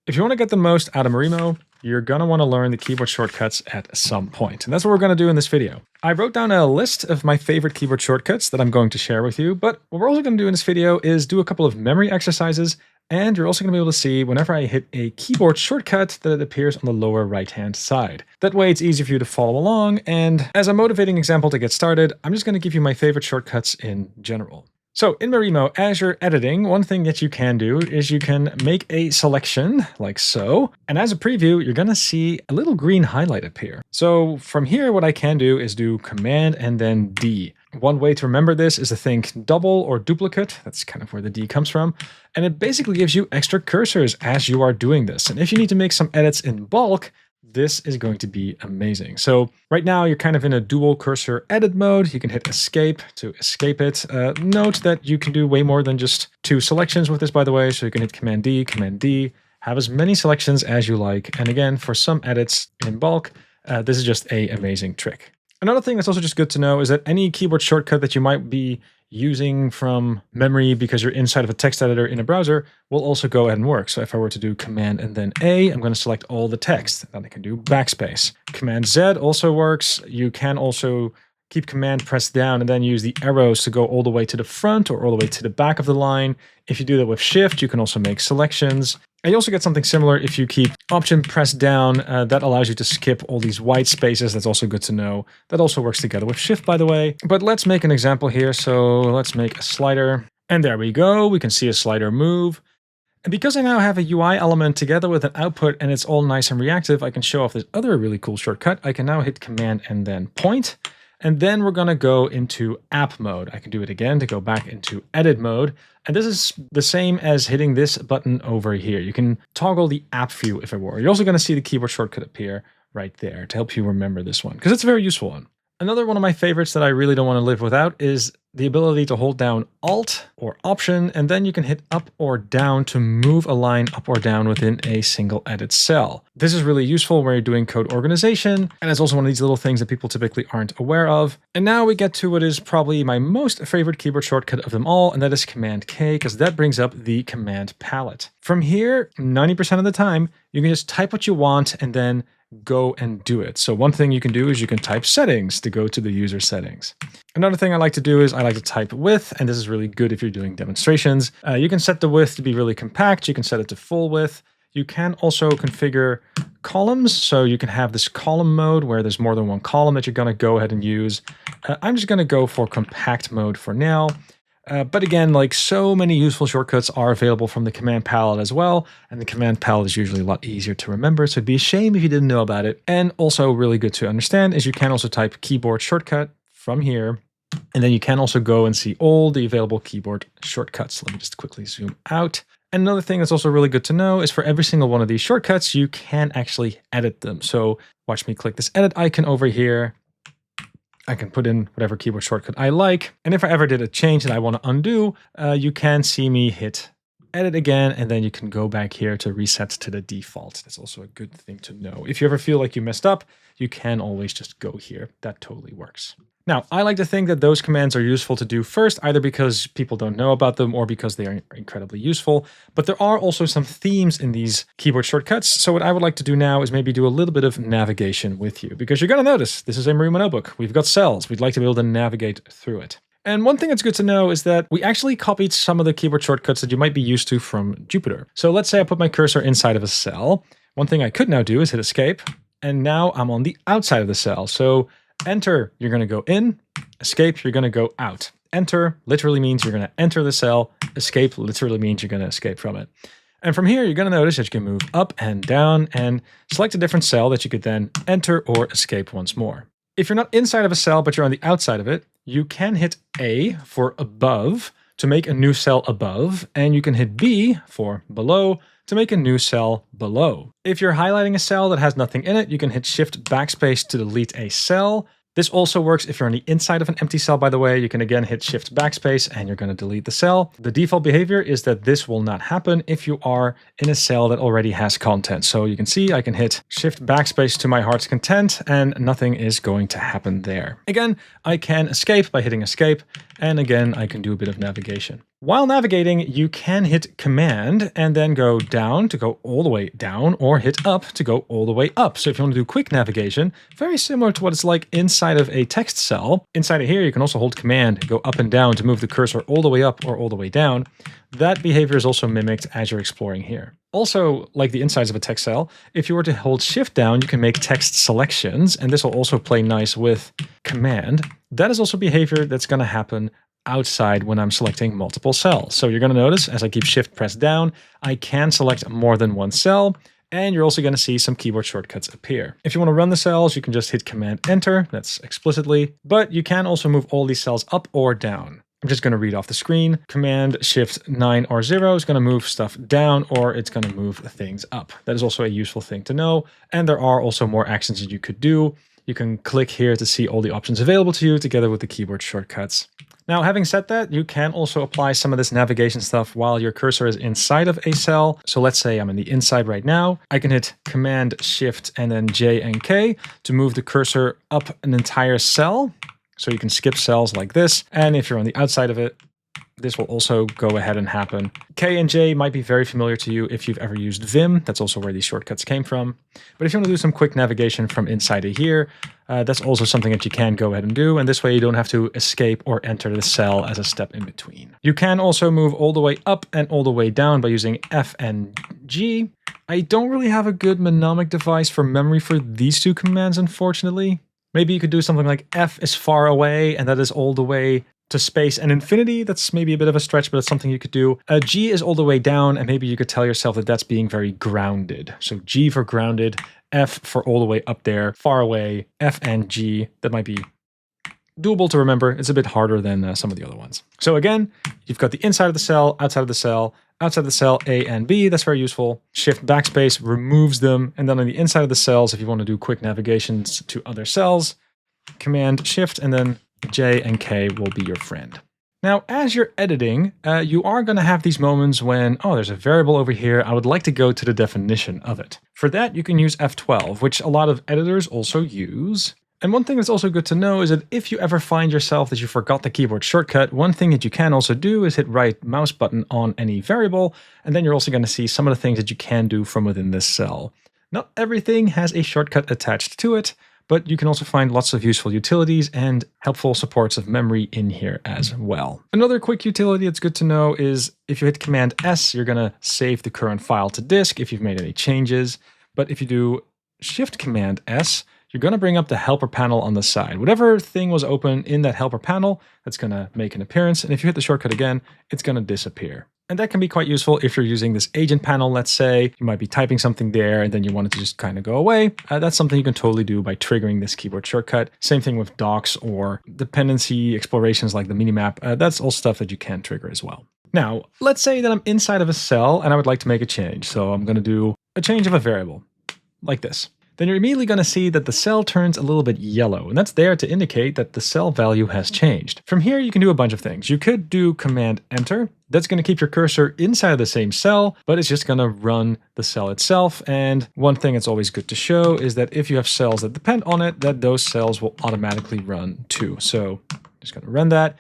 If you want to get the most out of Marimo, you're going to want to learn the keyboard shortcuts at some point. And that's what we're going to do in this video. I wrote down a list of my favorite keyboard shortcuts that I'm going to share with you. But what we're also going to do in this video is do a couple of memory exercises. And you're also going to be able to see whenever I hit a keyboard shortcut that it appears on the lower right-hand side. That way it's easy for you to follow along. And as a motivating example to get started, I'm just going to give you my favorite shortcuts in general. So in Marimo, as you're editing, one thing that you can do is you can make a selection like so. And as a preview, you're going to see a little green highlight appear. So from here, what I can do is do Command and then D. One way to remember this is to think double or duplicate. That's kind of where the D comes from. And it basically gives you extra cursors as you are doing this. And if you need to make some edits in bulk, this is going to be amazing. So right now you're kind of in a dual cursor edit mode. You can hit escape to escape it. Note that you can do way more than just 2 selections with this, by the way. So you can hit Command D, have as many selections as you like. And again, for some edits in bulk, this is just an amazing trick. Another thing that's also just good to know is that any keyboard shortcut that you might be using from memory because you're inside of a text editor in a browser will also go ahead and work. So if I were to do Command and then A, I'm going to select all the text. Then I can do backspace. Command Z also works. You can also keep Command pressed down and then use the arrows to go all the way to the front or all the way to the back of the line. If you do that with Shift, you can also make selections. And you also get something similar if you keep Option pressed down. That allows you to skip all these white spaces. That's also good to know. That also works together with Shift, by the way. But let's make an example here. So let's make a slider. And there we go. We can see a slider move. And because I now have a UI element together with an output and it's all nice and reactive, I can show off this other really cool shortcut. I can now hit Command and then point. And then we're going to go into app mode. I can do it again to go back into edit mode. And this is the same as hitting this button over here. You can toggle the app view if it were. You're also going to see the keyboard shortcut appear right there to help you remember this one, because it's a very useful one. Another one of my favorites that I really don't want to live without is the ability to hold down Alt or Option, and then you can hit up or down to move a line up or down within a single edit cell. This is really useful when you're doing code organization, and it's also one of these little things that people typically aren't aware of. And now we get to what is probably my most favorite keyboard shortcut of them all, and that is Command K, because that brings up the command palette. From here, 90% of the time, you can just type what you want and then go and do it. So one thing you can do is you can type settings to go to the user settings. Another thing I like to do is I like to type width, and this is really good if you're doing demonstrations. You can set the width to be really compact. You can set it to full width. You can also configure columns. So you can have this column mode where there's more than one column that you're going to go ahead and use. I'm just going to go for compact mode for now. But again, like so many useful shortcuts are available from the command palette as well. And the command palette is usually a lot easier to remember. So it'd be a shame if you didn't know about it. And also really good to understand is you can also type keyboard shortcut from here. And then you can also go and see all the available keyboard shortcuts. Let me just quickly zoom out. And another thing that's also really good to know is for every single one of these shortcuts, you can actually edit them. So watch me click this edit icon over here. I can put in whatever keyboard shortcut I like. And if I ever did a change that I want to undo, you can see me hit edit again, and then you can go back here to reset to the default. That's also a good thing to know. If you ever feel like you messed up, you can always just go here. That totally works. Now, I like to think that those commands are useful to do first, either because people don't know about them or because they are incredibly useful. But there are also some themes in these keyboard shortcuts. So what I would like to do now is maybe do a little bit of navigation with you, because you're going to notice this is a Marimo notebook. We've got cells. We'd like to be able to navigate through it. And one thing that's good to know is that we actually copied some of the keyboard shortcuts that you might be used to from Jupyter. So let's say I put my cursor inside of a cell. One thing I could now do is hit escape. And now I'm on the outside of the cell. So enter, you're going to go in. Escape, you're going to go out. Enter literally means you're going to enter the cell. Escape literally means you're going to escape from it. And from here, you're going to notice that you can move up and down and select a different cell that you could then enter or escape once more. If you're not inside of a cell, but you're on the outside of it, you can hit A for above to make a new cell above, and you can hit B for below to make a new cell below. If you're highlighting a cell that has nothing in it, you can hit Shift Backspace to delete a cell. This also works if you're on the inside of an empty cell, by the way. You can again hit Shift Backspace and you're going to delete the cell. The default behavior is that this will not happen if you are in a cell that already has content. So you can see I can hit Shift Backspace to my heart's content and nothing is going to happen there. Again, I can escape by hitting escape. And again, I can do a bit of navigation. While navigating, you can hit Command and then go down to go all the way down, or hit up to go all the way up. So if you want to do quick navigation, very similar to what it's like inside of a text cell. Inside of here, you can also hold Command, go up and down to move the cursor all the way up or all the way down. That behavior is also mimicked as you're exploring here. Also, like the insides of a text cell, if you were to hold Shift down, you can make text selections, and this will also play nice with Command. That is also behavior that's going to happen outside when I'm selecting multiple cells. So you're going to notice as I keep Shift pressed down, I can select more than one cell, and you're also going to see some keyboard shortcuts appear. If you want to run the cells, you can just hit Command Enter, that's explicitly, but you can also move all these cells up or down. I'm just going to read off the screen. Command Shift 9 or 0 is going to move stuff down, or it's going to move things up. That is also a useful thing to know, and there are also more actions that you could do. You can click here to see all the options available to you together with the keyboard shortcuts. Now, having said that, you can also apply some of this navigation stuff while your cursor is inside of a cell. So let's say I'm in the inside right now. I can hit Command Shift and then J and K to move the cursor up an entire cell. So you can skip cells like this. And if you're on the outside of it, this will also go ahead and happen. K and J might be very familiar to you if you've ever used Vim. That's also where these shortcuts came from. But if you want to do some quick navigation from inside of here, that's also something that you can go ahead and do. And this way you don't have to escape or enter the cell as a step in between. You can also move all the way up and all the way down by using F and G. I don't really have a good mnemonic device for memory for these two commands, unfortunately. Maybe you could do something like F is far away, and that is all the way to space and infinity. That's maybe a bit of a stretch, but it's something you could do. G is all the way down, and maybe you could tell yourself that that's being very grounded. So G for grounded, F for all the way up there, far away, F and G. That might be doable to remember. It's a bit harder than some of the other ones. So again, you've got the inside of the cell, outside of the cell, outside of the cell A and B. That's very useful. Shift backspace removes them. And then on the inside of the cells, if you want to do quick navigations to other cells, Command Shift and then J and K will be your friend. Now, as you're editing, you are going to have these moments when, oh, there's a variable over here. I would like to go to the definition of it. For that, you can use F12, which a lot of editors also use. And one thing that's also good to know is that if you ever find yourself that you forgot the keyboard shortcut, one thing that you can also do is hit right mouse button on any variable, and then you're also going to see some of the things that you can do from within this cell. Not everything has a shortcut attached to it, but you can also find lots of useful utilities and helpful supports of memory in here as well. Another quick utility that's good to know is if you hit Command S, you're going to save the current file to disk if you've made any changes. But if you do Shift Command S, you're going to bring up the helper panel on the side. Whatever thing was open in that helper panel, that's going to make an appearance. And if you hit the shortcut again, it's going to disappear. And that can be quite useful if you're using this agent panel, let's say. You might be typing something there and then you want it to just kind of go away. That's something you can totally do by triggering this keyboard shortcut. Same thing with docs or dependency explorations like the minimap. That's all stuff that you can trigger as well. Now, let's say that I'm inside of a cell and I would like to make a change. So I'm going to do a change of a variable like this. Then you're immediately going to see that the cell turns a little bit yellow, and that's there to indicate that the cell value has changed. From here, you can do a bunch of things. You could do Command Enter. That's going to keep your cursor inside of the same cell, but it's just going to run the cell itself. And one thing that's always good to show is that if you have cells that depend on it, that those cells will automatically run too. So I'm just going to run that.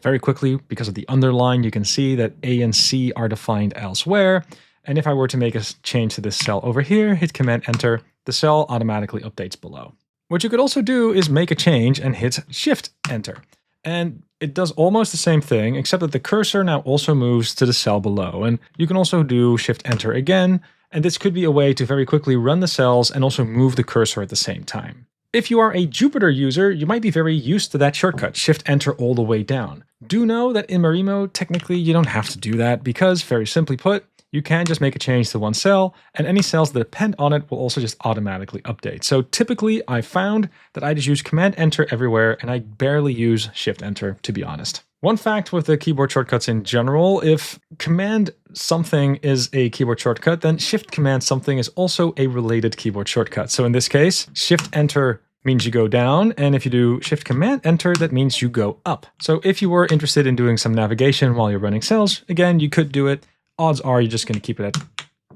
Very quickly, because of the underline, you can see that A and C are defined elsewhere. And if I were to make a change to this cell over here, hit Command Enter, the cell automatically updates below. What you could also do is make a change and hit Shift Enter. And it does almost the same thing, except that the cursor now also moves to the cell below. And you can also do Shift Enter again. And this could be a way to very quickly run the cells and also move the cursor at the same time. If you are a Jupyter user, you might be very used to that shortcut, Shift Enter all the way down. Do know that in Marimo, technically you don't have to do that because, very simply put, you can just make a change to one cell, and any cells that depend on it will also just automatically update. So typically, I found that I just use Command Enter everywhere, and I barely use Shift Enter, to be honest. One fact with the keyboard shortcuts in general, if Command something is a keyboard shortcut, then Shift Command something is also a related keyboard shortcut. So in this case, Shift Enter means you go down, and if you do Shift Command Enter, that means you go up. So if you were interested in doing some navigation while you're running cells, again, you could do it. Odds are you're just going to keep it at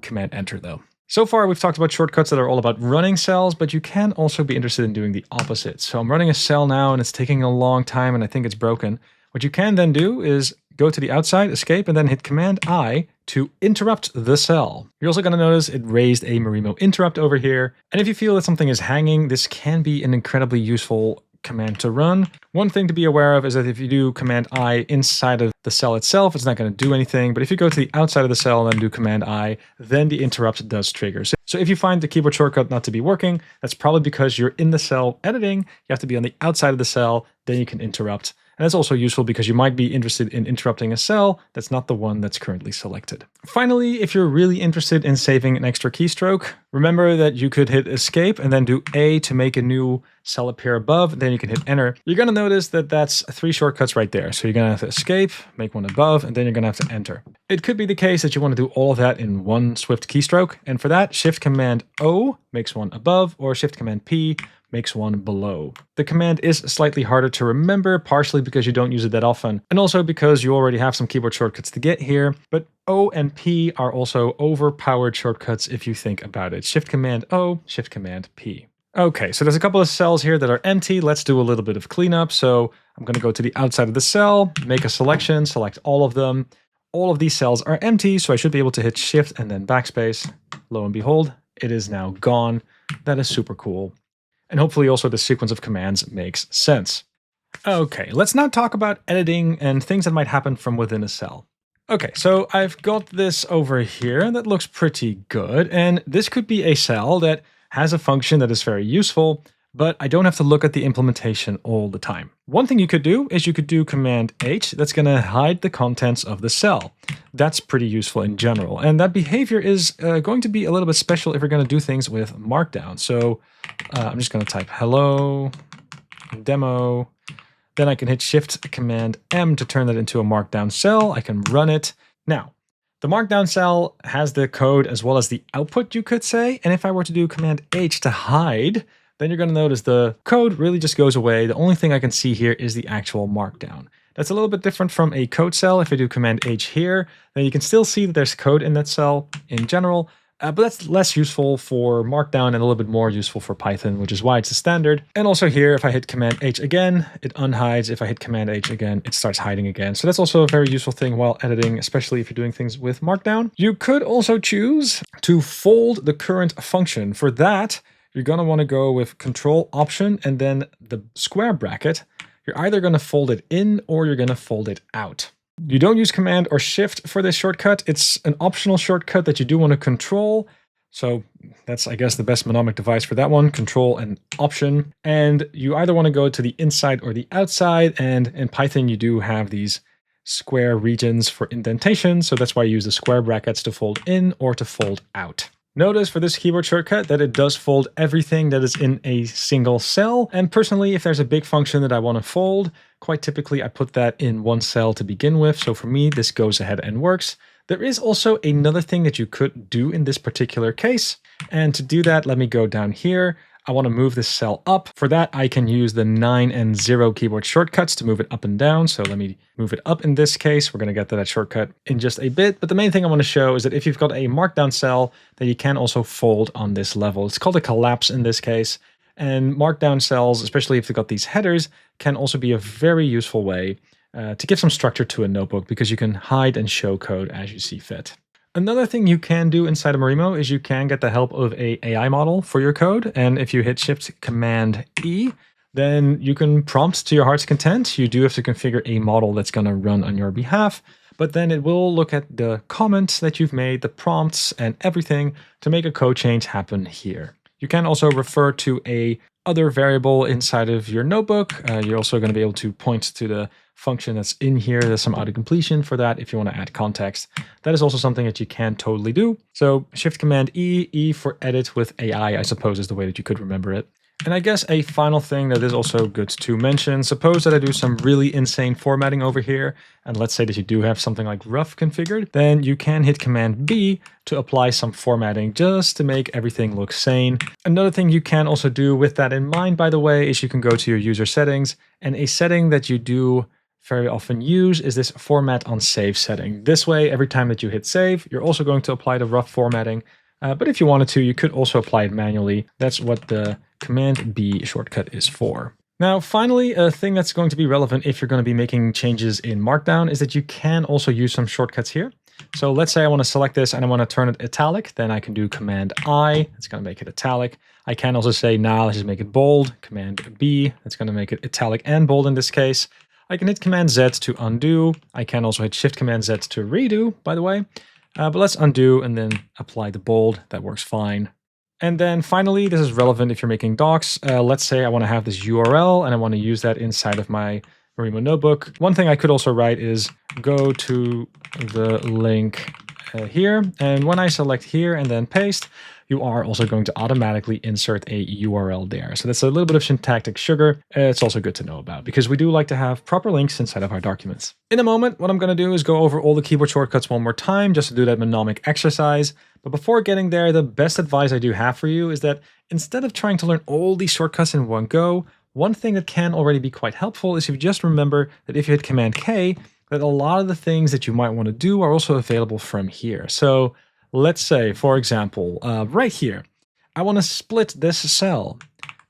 Command Enter though. So far, we've talked about shortcuts that are all about running cells, but you can also be interested in doing the opposite. So I'm running a cell now and it's taking a long time and I think it's broken. What you can then do is go to the outside, escape, and then hit Command I to interrupt the cell. You're also going to notice it raised a marimo interrupt over here. And if you feel that something is hanging, this can be an incredibly useful command to run. One thing to be aware of is that if you do Command I inside of the cell itself, it's not going to do anything. But if you go to the outside of the cell and then do Command I, then the interrupt does trigger. So if you find the keyboard shortcut not to be working, that's probably because you're in the cell editing. You have to be on the outside of the cell, then you can interrupt. And that's also useful because you might be interested in interrupting a cell that's not the one that's currently selected. Finally, if you're really interested in saving an extra keystroke, remember that you could hit escape and then do A to make a new cell appear above, then you can hit enter. You're going to notice that that's 3 shortcuts right there. So you're going to have to escape, make one above, and then you're going to have to enter. It could be the case that you want to do all of that in one swift keystroke. And for that, Shift Command O makes one above, or Shift Command P makes one below. The command is slightly harder to remember, partially because you don't use it that often, and also because you already have some keyboard shortcuts to get here, but O and P are also overpowered shortcuts if you think about it. Shift Command O, Shift Command P. Okay, so there's a couple of cells here that are empty. Let's do a little bit of cleanup. So I'm going to go to the outside of the cell, make a selection, select all of them. All of these cells are empty, so I should be able to hit Shift and then backspace. Lo and behold, it is now gone. That is super cool. And hopefully also the sequence of commands makes sense. Okay, let's now talk about editing and things that might happen from within a cell. Okay, so I've got this over here that looks pretty good, and this could be a cell that has a function that is very useful, but I don't have to look at the implementation all the time. One thing you could do is you could do Command H that's going to hide the contents of the cell. That's pretty useful in general, and that behavior is going to be a little bit special if you're going to do things with Markdown. So I'm just going to type hello demo. Then I can hit Shift Command M to turn that into a Markdown cell. I can run it. Now, the Markdown cell has the code as well as the output, you could say. And if I were to do Command H to hide, then you're going to notice the code really just goes away. The only thing I can see here is the actual Markdown. That's a little bit different from a code cell. If I do Command H here, then you can still see that there's code in that cell in general. But that's less useful for Markdown and a little bit more useful for Python, which is why it's a standard. And also here, if I hit Command H again, it unhides. If I hit Command H again, it starts hiding again. So that's also a very useful thing while editing, especially if you're doing things with Markdown. You could also choose to fold the current function. For that, you're going to want to go with Control Option and then the square bracket. You're either going to fold it in or you're going to fold it out. You don't use Command or Shift for this shortcut. It's an optional shortcut that you do want to control. So that's, I guess, the best mnemonic device for that one, Control and Option. And you either want to go to the inside or the outside. And in Python, you do have these square regions for indentation. So that's why you use the square brackets to fold in or to fold out. Notice for this keyboard shortcut that it does fold everything that is in a single cell. And personally, if there's a big function that I want to fold, quite typically I put that in one cell to begin with. So for me, this goes ahead and works. There is also another thing that you could do in this particular case. And to do that, let me go down here. I want to move this cell up. For that, I can use the 9 and 0 keyboard shortcuts to move it up and down. So let me move it up in this case. We're going to get to that shortcut in just a bit. But the main thing I want to show is that if you've got a Markdown cell, then you can also fold on this level. It's called a collapse in this case. And Markdown cells, especially if they've got these headers, can also be a very useful way to give some structure to a notebook because you can hide and show code as you see fit. Another thing you can do inside of Marimo is you can get the help of an AI model for your code. And if you hit Shift Command E, then you can prompt to your heart's content. You do have to configure a model that's going to run on your behalf, but then it will look at the comments that you've made, the prompts and everything to make a code change happen here. You can also refer to a other variable inside of your notebook. You're also going to be able to point to the function that's in here. There's some auto-completion for that if you want to add context. That is also something that you can totally do. So Shift Command E, E for edit with AI, I suppose is the way that you could remember it. And I guess a final thing that is also good to mention, suppose that I do some really insane formatting over here, and let's say that you do have something like rough configured, then you can hit Command B to apply some formatting just to make everything look sane. Another thing you can also do with that in mind, by the way, is you can go to your user settings, and a setting that you do very often use is this format on save setting. This way, every time that you hit save, you're also going to apply the rough formatting. But if you wanted to, you could also apply it manually. That's what the Command B shortcut is for. Now, finally, a thing that's going to be relevant if you're going to be making changes in Markdown is that you can also use some shortcuts here. So let's say I want to select this and I want to turn it italic, then I can do Command I, it's going to make it italic. I can also say, now let's just make it bold, Command B, that's going to make it italic and bold in this case. I can hit Command Z to undo. I can also hit Shift Command Z to redo, by the way. But let's undo and then apply the bold, that works fine. And then finally, this is relevant if you're making docs. Let's say I want to have this URL and I want to use that inside of my Marimo notebook. One thing I could also write is go to the link here. And when I select here and then paste, you are also going to automatically insert a URL there. So that's a little bit of syntactic sugar. It's also good to know about because we do like to have proper links inside of our documents. In a moment, what I'm going to do is go over all the keyboard shortcuts one more time just to do that mnemonic exercise. But before getting there, the best advice I do have for you is that instead of trying to learn all these shortcuts in one go, one thing that can already be quite helpful is if you just remember that if you hit Command K, that a lot of the things that you might want to do are also available from here. So let's say, for example, right here, I want to split this cell.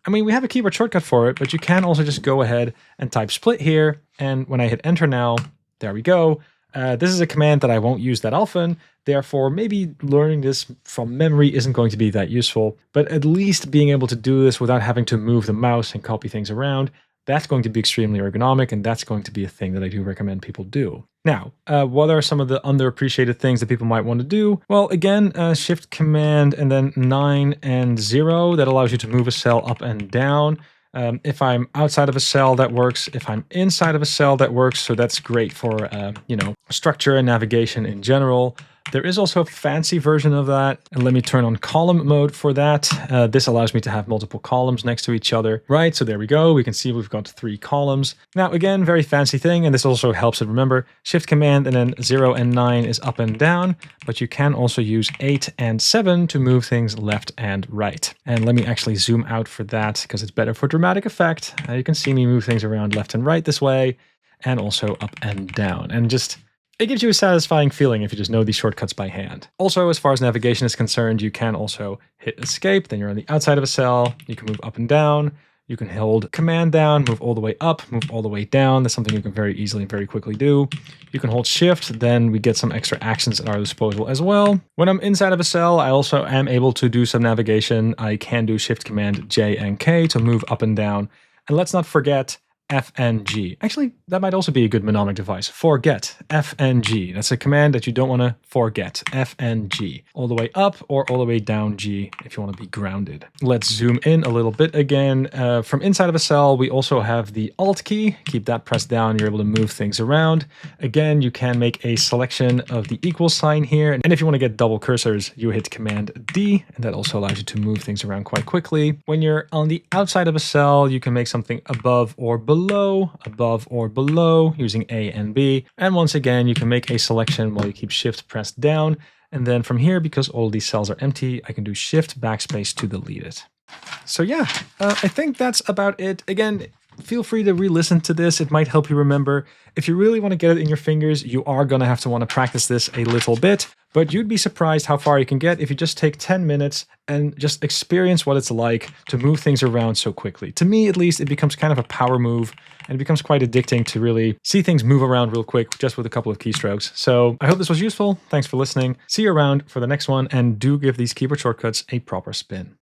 I mean, we have a keyboard shortcut for it, but you can also just go ahead and type split here. And when I hit enter now, there we go. This is a command that I won't use that often. Therefore, maybe learning this from memory isn't going to be that useful, but at least being able to do this without having to move the mouse and copy things around, that's going to be extremely ergonomic, and that's going to be a thing that I do recommend people do. Now, what are some of the underappreciated things that people might want to do? Well, again, Shift Command and then 9 and 0, that allows you to move a cell up and down. If I'm outside of a cell, that works. If I'm inside of a cell, that works. So that's great for, structure and navigation in general. There is also a fancy version of that. And let me turn on column mode for that. This allows me to have multiple columns next to each other. Right, so there we go. We can see we've got 3 columns. Now, again, very fancy thing. And this also helps to remember. Shift Command and then 0 and 9 is up and down. But you can also use 8 and 7 to move things left and right. And let me actually zoom out for that because it's better for dramatic effect. You can see me move things around left and right this way. And also up and down. And just... it gives you a satisfying feeling if you just know these shortcuts by hand. Also, as far as navigation is concerned, you can also hit escape, then you're on the outside of a cell, you can move up and down, you can hold Command down, move all the way up, move all the way down. That's something you can very easily and very quickly do. You can hold Shift, then we get some extra actions at our disposal as well. When I'm inside of a cell, I also am able to do some navigation. I can do Shift Command J and K to move up and down. And let's not forget F and G. Actually, that might also be a good mnemonic device. Forget, F and G. That's a command that you don't want to forget, F and G. All the way up or all the way down G if you want to be grounded. Let's zoom in a little bit again. From inside of a cell, we also have the Alt key. Keep that pressed down, you're able to move things around. Again, you can make a selection of the equal sign here. And if you want to get double cursors, you hit Command D, and that also allows you to move things around quite quickly. When you're on the outside of a cell, you can make something above or above or below using A and B. And once again, you can make a selection while you keep Shift pressed down. And then from here, because all these cells are empty, I can do Shift backspace to delete it. So yeah, I think that's about it. Again, feel free to re-listen to this. It might help you remember. If you really want to get it in your fingers, you are going to have to want to practice this a little bit. But you'd be surprised how far you can get if you just take 10 minutes and just experience what it's like to move things around so quickly. To me, at least, it becomes kind of a power move, and it becomes quite addicting to really see things move around real quick just with a couple of keystrokes. So I hope this was useful. Thanks for listening. See you around for the next one, and do give these keyboard shortcuts a proper spin.